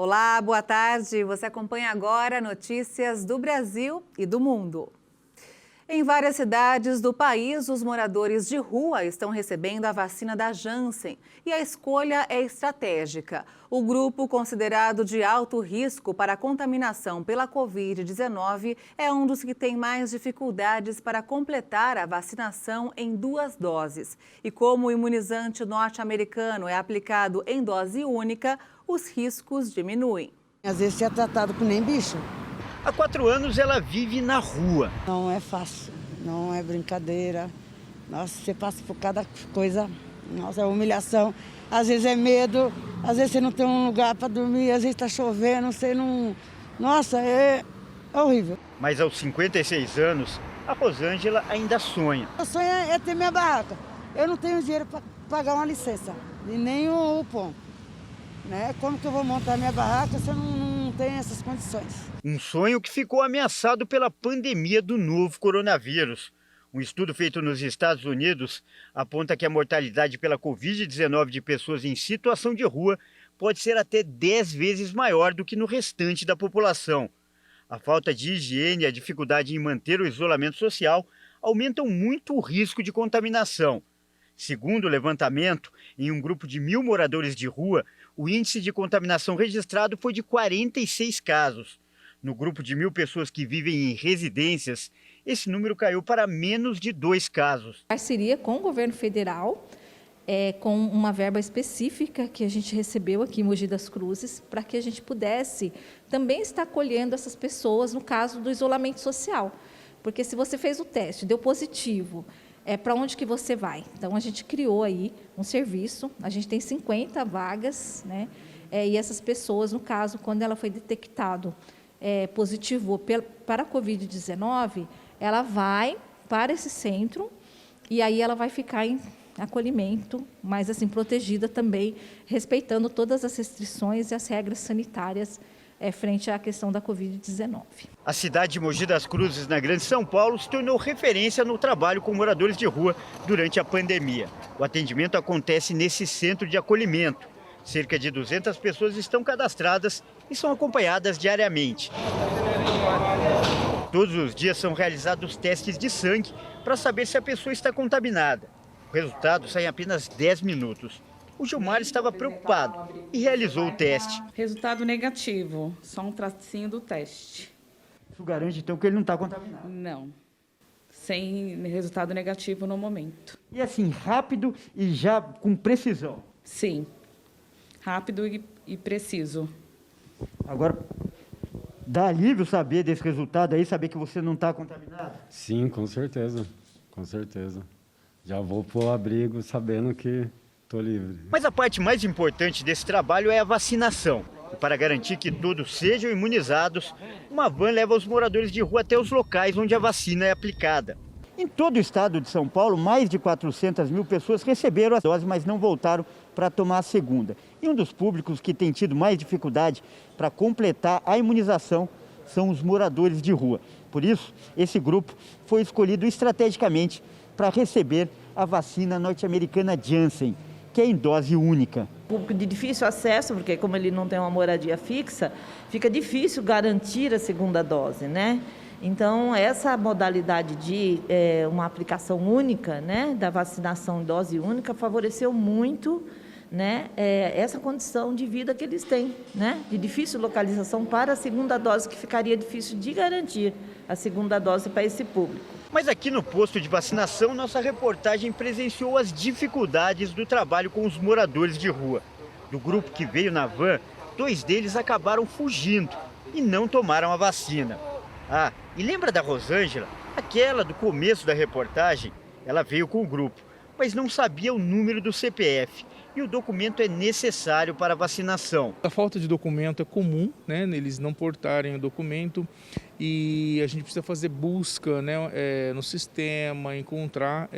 Olá, boa tarde. Você acompanha agora notícias do Brasil e do mundo. Em várias cidades do país, os moradores de rua estão recebendo a vacina da Janssen e a escolha é estratégica. O grupo considerado de alto risco para a contaminação pela Covid-19 é um dos que tem mais dificuldades para completar a vacinação em 2 doses. E como o imunizante norte-americano é aplicado em dose única, os riscos diminuem. Às vezes você é tratado que nem bicho. Há 4 anos ela vive na rua. Não é fácil, não é brincadeira. Nossa, você passa por cada coisa, nossa, é humilhação. Às vezes é medo, às vezes você não tem um lugar para dormir, às vezes está chovendo, você não... Nossa, é horrível. Mas aos 56 anos, a Rosângela ainda sonha. O sonho é ter minha barraca. Eu não tenho dinheiro para pagar uma licença, e nem o pão. Né? Como que eu vou montar minha barraca se eu não tenho essas condições? Um sonho que ficou ameaçado pela pandemia do novo coronavírus. Um estudo feito nos Estados Unidos aponta que a mortalidade pela Covid-19 de pessoas em situação de rua pode ser até 10 vezes maior do que no restante da população. A falta de higiene e a dificuldade em manter o isolamento social aumentam muito o risco de contaminação. Segundo o levantamento, em um grupo de 1.000 moradores de rua, o índice de contaminação registrado foi de 46 casos. No grupo de 1.000 pessoas que vivem em residências, esse número caiu para menos de 2 casos. Parceria com o governo federal, com uma verba específica que a gente recebeu aqui em Mogi das Cruzes, para que a gente pudesse também estar acolhendo essas pessoas no caso do isolamento social. Porque se você fez o teste, deu positivo, para onde que você vai? Então, a gente criou aí um serviço, a gente tem 50 vagas, né? E essas pessoas, no caso, quando ela foi detectado positivo para a Covid-19, ela vai para esse centro e aí ela vai ficar em acolhimento, mas assim, protegida também, respeitando todas as restrições e as regras sanitárias frente à questão da Covid-19. A cidade de Mogi das Cruzes, na Grande São Paulo, se tornou referência no trabalho com moradores de rua durante a pandemia. O atendimento acontece nesse centro de acolhimento. Cerca de 200 pessoas estão cadastradas e são acompanhadas diariamente. Todos os dias são realizados testes de sangue para saber se a pessoa está contaminada. O resultado sai em apenas 10 minutos. O Gilmar estava preocupado e realizou o teste. Resultado negativo, só um tracinho do teste. Isso garante, então, que ele não está contaminado? Não, sem resultado negativo no momento. E assim, rápido e já com precisão? Sim, rápido e preciso. Agora, dá alívio saber desse resultado aí, saber que você não está contaminado? Sim, com certeza, com certeza. Já vou para o abrigo sabendo que estou livre. Mas a parte mais importante desse trabalho é a vacinação. E para garantir que todos sejam imunizados, uma van leva os moradores de rua até os locais onde a vacina é aplicada. Em todo o estado de São Paulo, mais de 400.000 pessoas receberam a dose, mas não voltaram para tomar a segunda. E um dos públicos que tem tido mais dificuldade para completar a imunização são os moradores de rua. Por isso, esse grupo foi escolhido estrategicamente para receber a vacina norte-americana Janssen, que é em dose única. Público de difícil acesso, porque como ele não tem uma moradia fixa, fica difícil garantir a segunda dose, né? Então, essa modalidade de uma aplicação única, né, da vacinação em dose única, favoreceu muito, né, essa condição de vida que eles têm, né, de difícil localização para a segunda dose, que ficaria difícil de garantir a segunda dose para esse público. Mas aqui no posto de vacinação, nossa reportagem presenciou as dificuldades do trabalho com os moradores de rua. Do grupo que veio na van, 2 deles acabaram fugindo e não tomaram a vacina. Ah, e lembra da Rosângela? Aquela do começo da reportagem? Ela veio com o grupo, mas não sabia o número do CPF. E o documento é necessário para a vacinação. A falta de documento é comum, né, eles não portarem o documento e a gente precisa fazer busca, né, no sistema, encontrar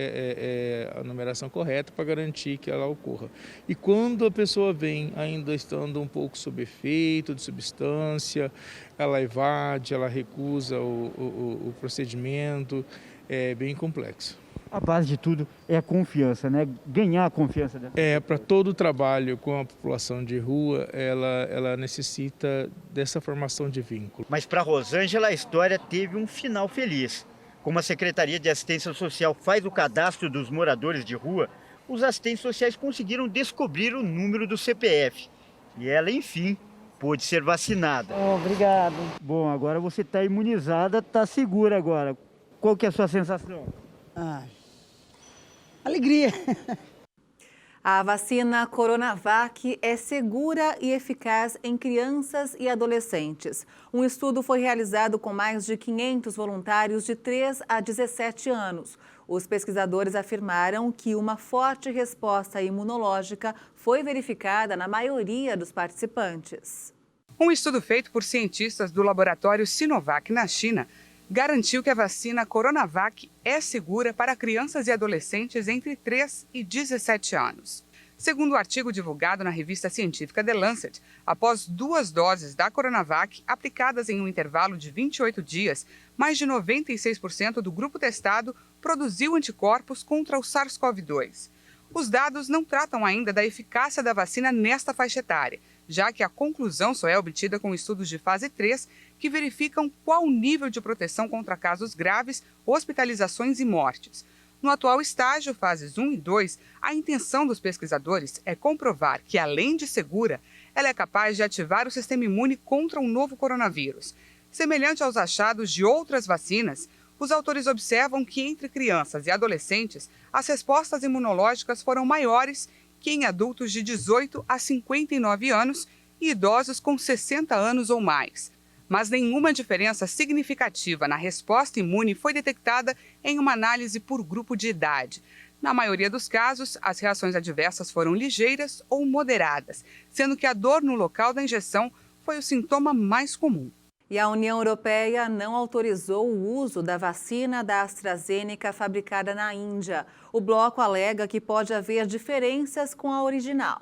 a numeração correta para garantir que ela ocorra. E quando a pessoa vem ainda estando um pouco sob efeito de substância, ela evade, ela recusa o procedimento, é bem complexo. A base de tudo é a confiança, né? Ganhar a confiança dela. Para todo o trabalho com a população de rua, ela necessita dessa formação de vínculo. Mas para Rosângela a história teve um final feliz. Como a Secretaria de Assistência Social faz o cadastro dos moradores de rua, os assistentes sociais conseguiram descobrir o número do CPF. E ela, enfim, pôde ser vacinada. Obrigado. Bom, agora você está imunizada, está segura agora. Qual que é a sua sensação? Alegria. A vacina Coronavac é segura e eficaz em crianças e adolescentes. Um estudo foi realizado com mais de 500 voluntários de 3 a 17 anos. Os pesquisadores afirmaram que uma forte resposta imunológica foi verificada na maioria dos participantes. Um estudo feito por cientistas do laboratório Sinovac na China garantiu que a vacina Coronavac é segura para crianças e adolescentes entre 3 e 17 anos. Segundo o artigo divulgado na revista científica The Lancet, após 2 doses da Coronavac aplicadas em um intervalo de 28 dias, mais de 96% do grupo testado produziu anticorpos contra o SARS-CoV-2. Os dados não tratam ainda da eficácia da vacina nesta faixa etária, já que a conclusão só é obtida com estudos de fase 3, que verificam qual o nível de proteção contra casos graves, hospitalizações e mortes. No atual estágio, fases 1 e 2, a intenção dos pesquisadores é comprovar que, além de segura, ela é capaz de ativar o sistema imune contra o novo coronavírus. Semelhante aos achados de outras vacinas, os autores observam que entre crianças e adolescentes, as respostas imunológicas foram maiores que em adultos de 18 a 59 anos e idosos com 60 anos ou mais. Mas nenhuma diferença significativa na resposta imune foi detectada em uma análise por grupo de idade. Na maioria dos casos, as reações adversas foram ligeiras ou moderadas, sendo que a dor no local da injeção foi o sintoma mais comum. E a União Europeia não autorizou o uso da vacina da AstraZeneca fabricada na Índia. O bloco alega que pode haver diferenças com a original.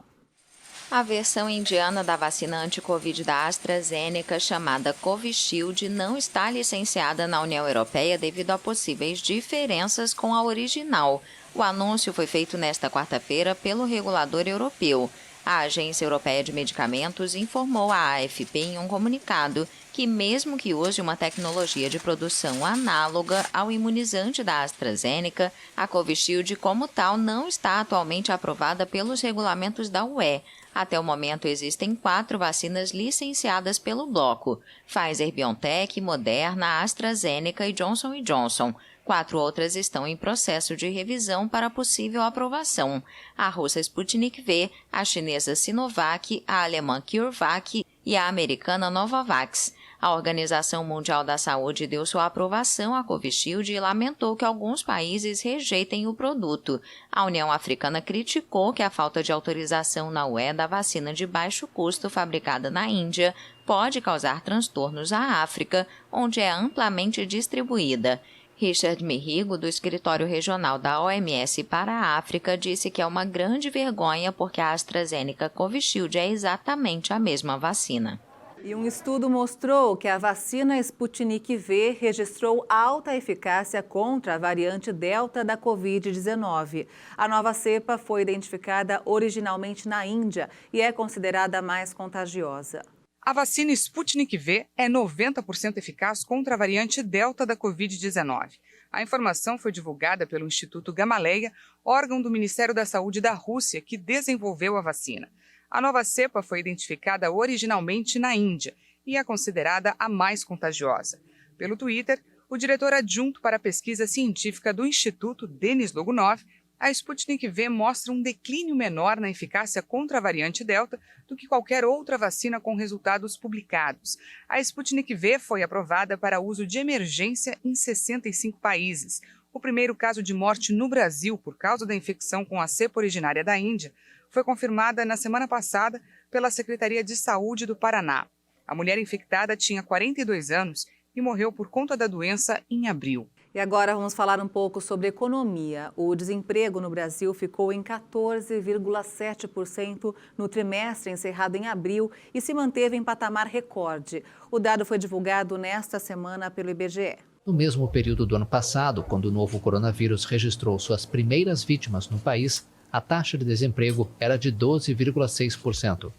A versão indiana da vacina anti-Covid da AstraZeneca, chamada Covishield, não está licenciada na União Europeia devido a possíveis diferenças com a original. O anúncio foi feito nesta quarta-feira pelo regulador europeu. A Agência Europeia de Medicamentos informou à AFP em um comunicado que, mesmo que use uma tecnologia de produção análoga ao imunizante da AstraZeneca, a Covishield como tal não está atualmente aprovada pelos regulamentos da UE. Até o momento, existem 4 vacinas licenciadas pelo bloco: Pfizer-BioNTech, Moderna, AstraZeneca e Johnson & Johnson. 4 outras estão em processo de revisão para possível aprovação: a russa Sputnik V, a chinesa Sinovac, a alemã CureVac e a americana Novavax. A Organização Mundial da Saúde deu sua aprovação à Covishield e lamentou que alguns países rejeitem o produto. A União Africana criticou que a falta de autorização na UE da vacina de baixo custo fabricada na Índia pode causar transtornos à África, onde é amplamente distribuída. Richard Mirigo, do Escritório Regional da OMS para a África, disse que é uma grande vergonha porque a AstraZeneca Covishield é exatamente a mesma vacina. E um estudo mostrou que a vacina Sputnik V registrou alta eficácia contra a variante Delta da Covid-19. A nova cepa foi identificada originalmente na Índia e é considerada a mais contagiosa. A vacina Sputnik V é 90% eficaz contra a variante Delta da Covid-19. A informação foi divulgada pelo Instituto Gamaleya, órgão do Ministério da Saúde da Rússia, que desenvolveu a vacina. A nova cepa foi identificada originalmente na Índia e é considerada a mais contagiosa. Pelo Twitter, o diretor adjunto para a pesquisa científica do Instituto, Denis Logunov, a Sputnik V mostra um declínio menor na eficácia contra a variante Delta do que qualquer outra vacina com resultados publicados. A Sputnik V foi aprovada para uso de emergência em 65 países. O primeiro caso de morte no Brasil por causa da infecção com a cepa originária da Índia foi confirmada na semana passada pela Secretaria de Saúde do Paraná. A mulher infectada tinha 42 anos e morreu por conta da doença em abril. E agora vamos falar um pouco sobre economia. O desemprego no Brasil ficou em 14,7% no trimestre encerrado em abril e se manteve em patamar recorde. O dado foi divulgado nesta semana pelo IBGE. No mesmo período do ano passado, quando o novo coronavírus registrou suas primeiras vítimas no país, a taxa de desemprego era de 12,6%.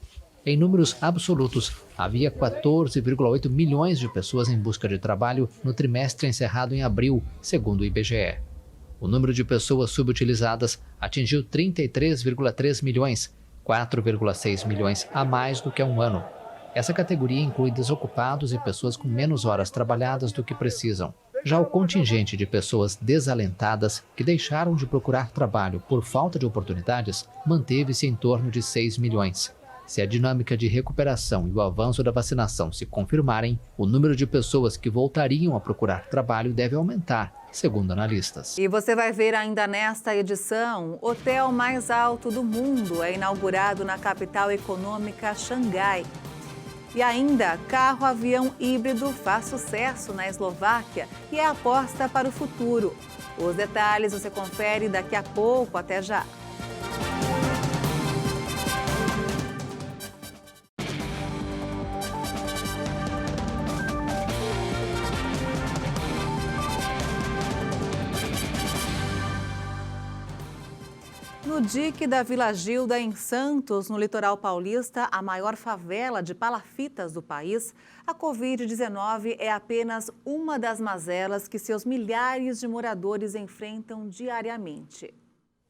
Em números absolutos, havia 14,8 milhões de pessoas em busca de trabalho no trimestre encerrado em abril, segundo o IBGE. O número de pessoas subutilizadas atingiu 33,3 milhões, 4,6 milhões a mais do que há um ano. Essa categoria inclui desocupados e pessoas com menos horas trabalhadas do que precisam. Já o contingente de pessoas desalentadas que deixaram de procurar trabalho por falta de oportunidades manteve-se em torno de 6 milhões. Se a dinâmica de recuperação e o avanço da vacinação se confirmarem, o número de pessoas que voltariam a procurar trabalho deve aumentar, segundo analistas. E você vai ver ainda nesta edição, o hotel mais alto do mundo é inaugurado na capital econômica Xangai. E ainda, carro-avião híbrido faz sucesso na Eslováquia e é aposta para o futuro. Os detalhes você confere daqui a pouco, até já. No dique da Vila Gilda, em Santos, no litoral paulista, a maior favela de palafitas do país, a Covid-19 é apenas uma das mazelas que seus milhares de moradores enfrentam diariamente.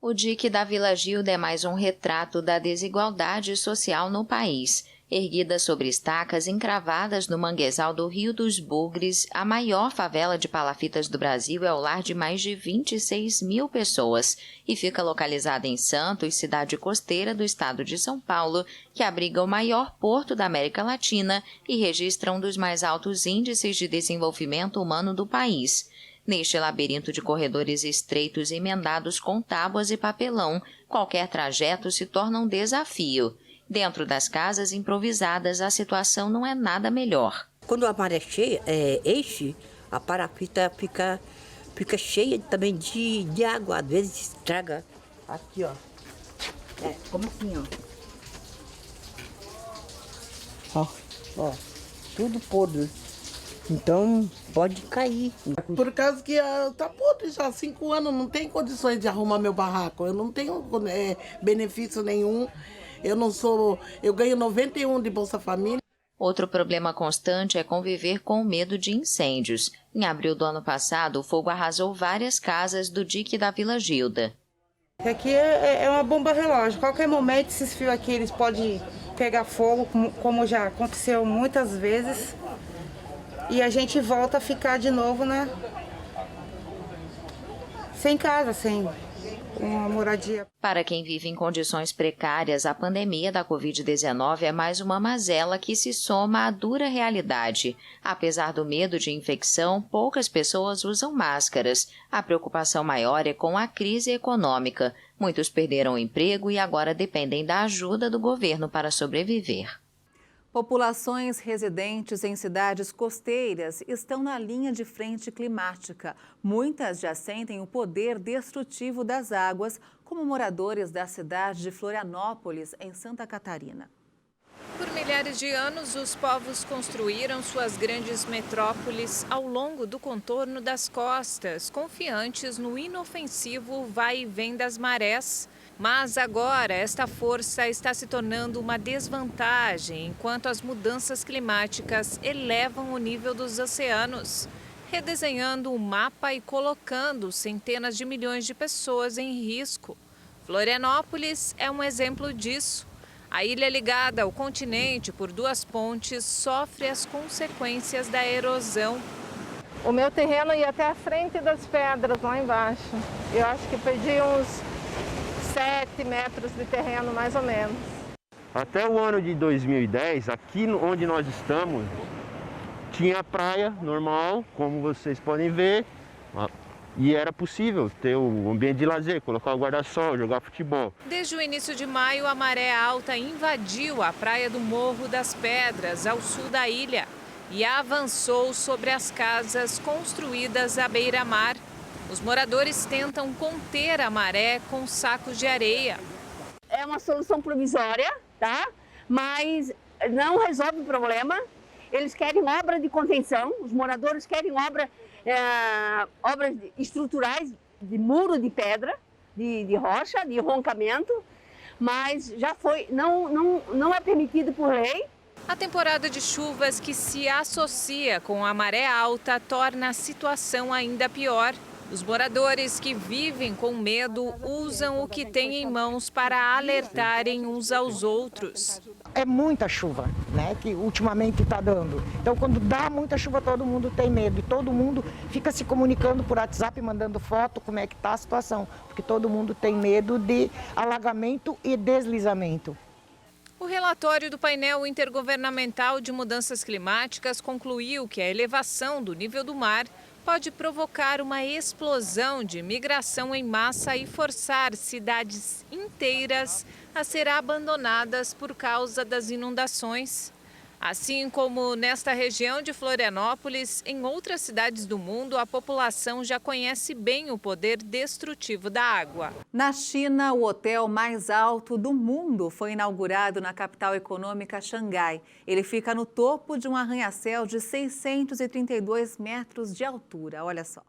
O dique da Vila Gilda é mais um retrato da desigualdade social no país. Erguida sobre estacas encravadas no manguezal do Rio dos Bugres, a maior favela de palafitas do Brasil é o lar de mais de 26 mil pessoas e fica localizada em Santos, cidade costeira do estado de São Paulo, que abriga o maior porto da América Latina e registra um dos mais altos índices de desenvolvimento humano do país. Neste labirinto de corredores estreitos emendados com tábuas e papelão, qualquer trajeto se torna um desafio. Dentro das casas improvisadas, a situação não é nada melhor. Quando a maré enche, a palafita fica cheia também de água. Às vezes estraga aqui, ó. Como assim, ó. Tudo podre. Então, pode cair. Por causa que tá podre já há 5 anos, não tem condições de arrumar meu barraco. Eu não tenho benefício nenhum. Eu ganho 91 de Bolsa Família. Outro problema constante é conviver com o medo de incêndios. Em abril do ano passado, o fogo arrasou várias casas do dique da Vila Gilda. Aqui é uma bomba relógio. Qualquer momento esses fios aqui eles podem pegar fogo, como já aconteceu muitas vezes. E a gente volta a ficar de novo sem casa, sem uma moradia. Para quem vive em condições precárias, a pandemia da Covid-19 é mais uma mazela que se soma à dura realidade. Apesar do medo de infecção, poucas pessoas usam máscaras. A preocupação maior é com a crise econômica. Muitos perderam o emprego e agora dependem da ajuda do governo para sobreviver. Populações residentes em cidades costeiras estão na linha de frente climática. Muitas já sentem o poder destrutivo das águas, como moradores da cidade de Florianópolis, em Santa Catarina. Por milhares de anos, os povos construíram suas grandes metrópoles ao longo do contorno das costas, confiantes no inofensivo vai e vem das marés. Mas agora esta força está se tornando uma desvantagem enquanto as mudanças climáticas elevam o nível dos oceanos, redesenhando o mapa e colocando centenas de milhões de pessoas em risco. Florianópolis é um exemplo disso. A ilha ligada ao continente por 2 pontes sofre as consequências da erosão. O meu terreno ia até a frente das pedras lá embaixo. Eu acho que perdi uns 7 metros de terreno, mais ou menos. Até o ano de 2010, aqui onde nós estamos, tinha praia normal, como vocês podem ver, e era possível ter um ambiente de lazer, colocar o guarda-sol, jogar futebol. Desde o início de maio, a maré alta invadiu a praia do Morro das Pedras, ao sul da ilha, e avançou sobre as casas construídas à beira-mar. Os moradores tentam conter a maré com sacos de areia. É uma solução provisória, tá? Mas não resolve o problema. Eles querem obra de contenção, os moradores querem obra obras estruturais de muro de pedra, de rocha, de roncamento, mas já foi, não é permitido por lei. A temporada de chuvas que se associa com a maré alta torna a situação ainda pior. Os moradores que vivem com medo usam o que têm em mãos para alertarem uns aos outros. É muita chuva, né, que ultimamente está dando. Então, quando dá muita chuva, todo mundo tem medo. E todo mundo fica se comunicando por WhatsApp, mandando foto, como é que está a situação. Porque todo mundo tem medo de alagamento e deslizamento. O relatório do painel intergovernamental de mudanças climáticas concluiu que a elevação do nível do mar pode provocar uma explosão de migração em massa e forçar cidades inteiras a ser abandonadas por causa das inundações. Assim como nesta região de Florianópolis, em outras cidades do mundo, a população já conhece bem o poder destrutivo da água. Na China, o hotel mais alto do mundo foi inaugurado na capital econômica Xangai. Ele fica no topo de um arranha-céu de 632 metros de altura. Olha só.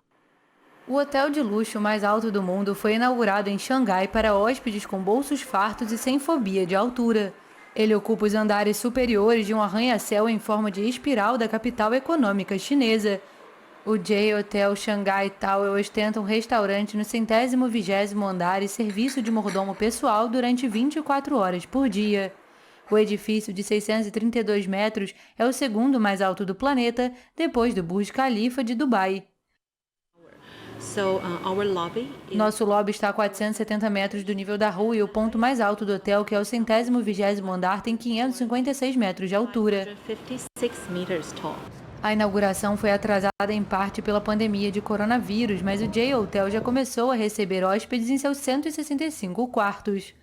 O hotel de luxo mais alto do mundo foi inaugurado em Xangai para hóspedes com bolsos fartos e sem fobia de altura. Ele ocupa os andares superiores de um arranha-céu em forma de espiral da capital econômica chinesa. O J-Hotel Shanghai Tower ostenta um restaurante no 120º andar e serviço de mordomo pessoal durante 24 horas por dia. O edifício de 632 metros é o segundo mais alto do planeta, depois do Burj Khalifa de Dubai. Nosso lobby está a 470 metros do nível da rua e o ponto mais alto do hotel, que é o 120º andar, tem 556 metros de altura. A inauguração foi atrasada em parte pela pandemia de coronavírus, mas o J-Hotel já começou a receber hóspedes em seus 165 quartos.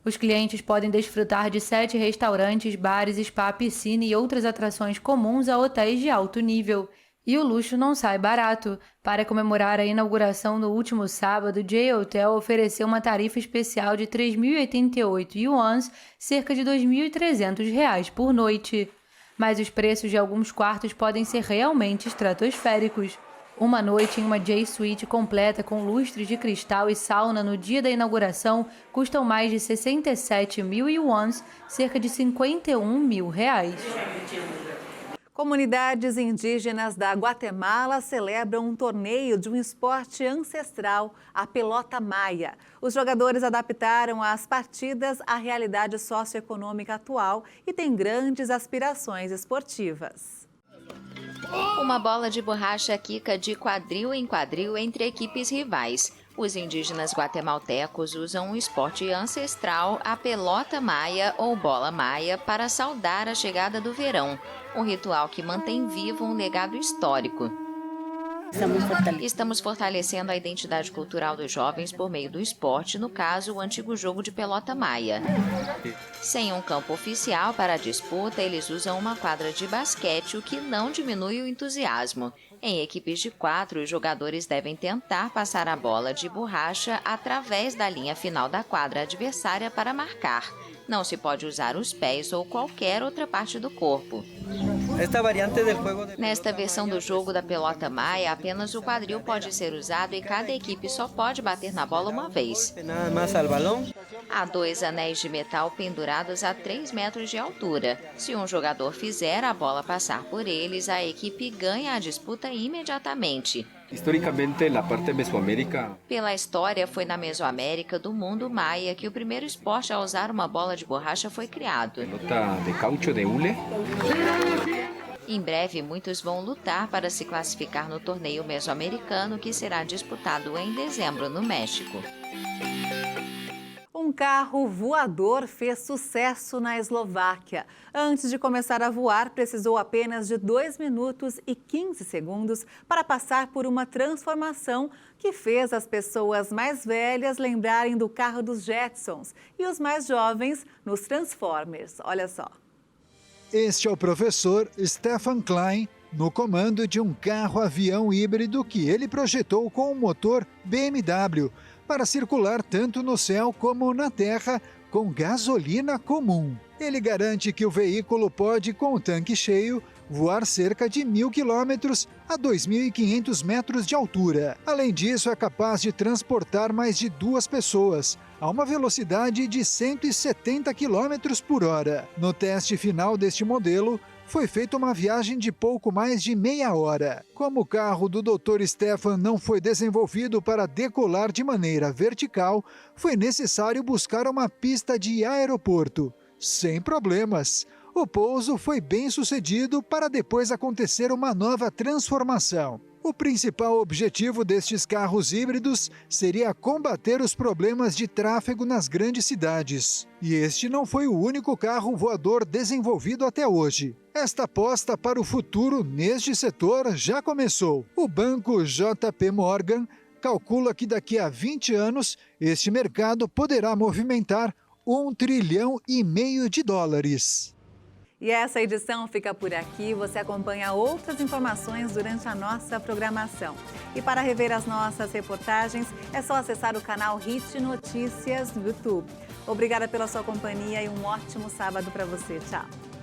Os clientes podem desfrutar de 7 restaurantes, bares, spa, piscina e outras atrações comuns a hotéis de alto nível. E o luxo não sai barato. Para comemorar a inauguração no último sábado, o J-Hotel ofereceu uma tarifa especial de 3.088 yuans, cerca de R$ 2.300 por noite. Mas os preços de alguns quartos podem ser realmente estratosféricos. Uma noite em uma J-Suite completa com lustres de cristal e sauna no dia da inauguração custam mais de 67.000 yuans, cerca de R$ 51.000. Comunidades indígenas da Guatemala celebram um torneio de um esporte ancestral, a pelota maia. Os jogadores adaptaram as partidas à realidade socioeconômica atual e têm grandes aspirações esportivas. Uma bola de borracha quica de quadril em quadril entre equipes rivais. Os indígenas guatemaltecos usam um esporte ancestral, a pelota maia ou bola maia, para saudar a chegada do verão. Um ritual que mantém vivo um legado histórico. Estamos fortalecendo a identidade cultural dos jovens por meio do esporte, no caso, o antigo jogo de pelota maia. Sem um campo oficial para a disputa, eles usam uma quadra de basquete, o que não diminui o entusiasmo. Em equipes de 4, os jogadores devem tentar passar a bola de borracha através da linha final da quadra adversária para marcar. Não se pode usar os pés ou qualquer outra parte do corpo. Nesta versão do jogo da pelota maia, apenas o quadril pode ser usado e cada equipe só pode bater na bola uma vez. Há 2 anéis de metal pendurados a 3 metros de altura. Se um jogador fizer a bola passar por eles, a equipe ganha a disputa imediatamente. Historicamente, na parte Mesoamérica. Pela história, foi na Mesoamérica do mundo maia que o primeiro esporte a usar uma bola de borracha foi criado. Pelota de caucho de hule. Em breve, muitos vão lutar para se classificar no torneio mesoamericano que será disputado em dezembro no México. Um carro voador fez sucesso na Eslováquia. Antes de começar a voar, precisou apenas de 2 minutos e 15 segundos para passar por uma transformação que fez as pessoas mais velhas lembrarem do carro dos Jetsons e os mais jovens nos Transformers. Olha só. Este é o professor Stefan Klein, no comando de um carro-avião híbrido que ele projetou com um motor BMW para circular tanto no céu como na terra com gasolina comum. Ele garante que o veículo pode, com o tanque cheio, voar cerca de 1.000 quilômetros a 2.500 metros de altura. Além disso, é capaz de transportar mais de 2 pessoas, a uma velocidade de 170 km por hora. No teste final deste modelo, foi feita uma viagem de pouco mais de meia hora. Como o carro do Dr. Stefan não foi desenvolvido para decolar de maneira vertical, foi necessário buscar uma pista de aeroporto. Sem problemas. O pouso foi bem sucedido para depois acontecer uma nova transformação. O principal objetivo destes carros híbridos seria combater os problemas de tráfego nas grandes cidades. E este não foi o único carro voador desenvolvido até hoje. Esta aposta para o futuro neste setor já começou. O banco JP Morgan calcula que daqui a 20 anos este mercado poderá movimentar $1,5 trilhão de dólares. E essa edição fica por aqui. Você acompanha outras informações durante a nossa programação. E para rever as nossas reportagens, é só acessar o canal HIT Notícias no YouTube. Obrigada pela sua companhia e um ótimo sábado para você. Tchau.